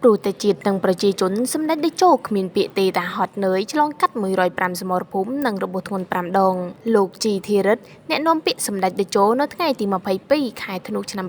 ព្រោះតែជាតិនិងប្រជាជនសម្ដេចតេជោគ្មានពាក្យទេតាហត់នឿយឆ្លងកាត់105សមរភូមិនិងរបួសធ្ងន់5ដងលោកជីធីរិទ្ធអ្នកនាំពាក្យសម្ដេចតេជោនៅថ្ងៃទី22ខែធ្នូឆ្នាំ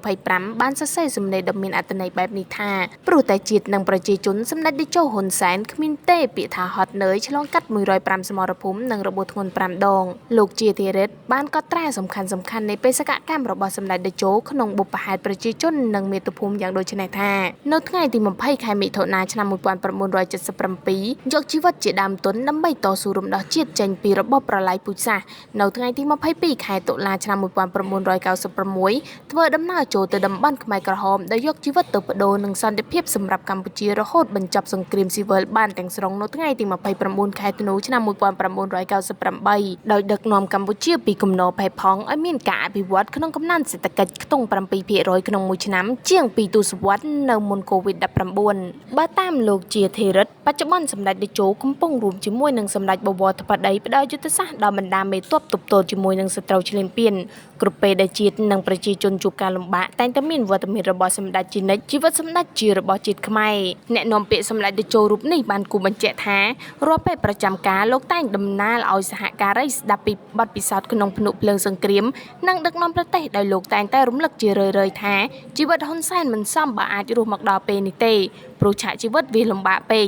2025បានសរសេរសម្ដីដ៏មានអត្ថន័យបែបនេះថាព្រោះតែជាតិនិងប្រជាជនសម្ដេចតេជោហ៊ុនសែនគ្មានទេពាក្យថាហត់នឿយឆ្លងកាត់105សមរភូមិនិងរបួសធ្ងន់5ដងលោកជីធីរិទ្ធបានកត់ត្រាសំខាន់ៗនៃបេសកកម្មរបស់សម្ដេចតេជោក្នុងបុព្វហេតុប្រជាជននិងមាតុភូមិយ៉ាងដូចនេះថានៅថ្ងៃទី20ខែមិថុនាឆ្នាំ1977យកជីវិតជាដើមទុនដើម្បីតស៊ូរំដោះជាតិចេញពីរបបប្រល័យពូជសាសន៍នៅថ្ងៃទី22ខែតុលាឆ្នាំ1996ធ្វើដំណើរចូលទៅតំបន់ខ្មែរក្រហមដោយយកជីវិតទៅបដូរនឹងសន្តិភាពសម្រាប់កម្ពុជារហូតបញ្ចប់សង្គ្រាមស៊ីវិលបានទាំងស្រុងនៅថ្ងៃទី29ខែធ្នូឆ្នាំ1998ដោយដឹកនាំកម្ពុជាពីគំនរផេះផង់ឲ្យមានការអភិវឌ្ឍក្នុងកំណើនសេដ្ឋកិច្ចខ្ទង់7% ក្នុងមួយឆ្នាំជាង2ទសវត្សរ៍នៅមុន COVID-19 បើតាមលោកជាធិរិទ្ធបច្ចុប្បន្នសម្ដេចតេជោកំពុងរួមជាមួយនឹងសម្ដេចបវរធិបតីផ្ដល់យុទ្ធសាស្ត្រដល់បណ្ដាមេទ័ពទប់ទល់ជាមួយនឹងសត្រូវឈ្លានពានគ្រប់ពេលដែលជាតិនិងប្រជាជនជួបការលំបាកតែងតែមានវត្តមានរបស់សម្ដេចជានិច្ចជីវិតសម្ដេចជារបស់ជាតិខ្មែរអ្នកនាំពាក្យសម្ដេចតេជោរូបនេះបានគូបញ្ជាក់ថារាល់ពេលប្រចាំការលោកតែងដំណើរឲ្យសហការីស្ដាប់ពីបទពិសោធន៍ក្នុងភ្នក់ភ្លើងសង្គ្រាមនិងដឹកនាំប្រទេសដោយលោកតែងតែរំលឹកជារឿយៗថាជីវិតហ៊ុនសែនមិនសមបើអាចរស់មកដល់ពេលនេះទេព្រោះឆាកជីវិតវាលំបាកពេក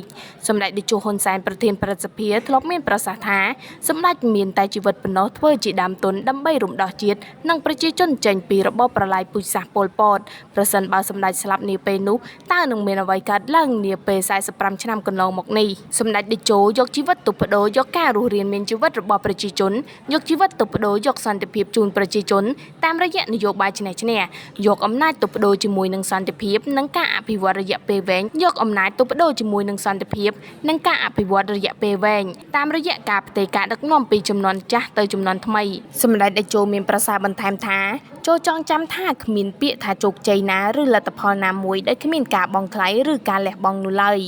សម្ដេចតេជោហ៊ុនសែនប្រធានព្រឹទ្ធសភាធ្លាប់មានប្រសាសន៍ថាសម្ដេចមានតែជីវិតប៉ុណ្ណោះធ្វើជាដើមទុនដើម្បីរំដោះជាតិនិងប្រជាជនចេញពីរបបប្រល័យពូជសាសន៍ប៉ុលពតប្រសិនបើសម្ដេចស្លាប់នាពេលនោះតើនឹងមានអ្វីកើតឡើងនាពេល45ឆ្នាំកន្លងមកនេះសម្ដេចតេជោយកជីវិតទុបដូរយកការរស់រានមានជីវិតរបស់ប្រជាជនយកជីវិតទុបដូរយកសន្តិភាពជូនប្រជាជនតាមរយៈនយោបាយឈ្នះឈ្នះយកអំណាចទុបដូរជាមួយនឹងសន្តិភាពនិងការអភិវឌ្ឍរយៈពេលវែងយកអំណាចទុបដូរជាមួយនឹងសន្តិភាពនិងការអភិវឌ្ឍរយៈពេលវែងតាមរយៈការផ្ទេរការដឹកនាំពីជំនាន់ចាស់ទៅជំនាន់ថ្មីសម្ដេចតេជោមានប្រសាសន៍បន្ថែមថាចូលចងចាំថាគ្មានពាក្យថាជោគជ័យណាឬលទ្ធផលណាមួយដែលគ្មានការបង់ថ្លៃឬការលះបង់នោះឡើយ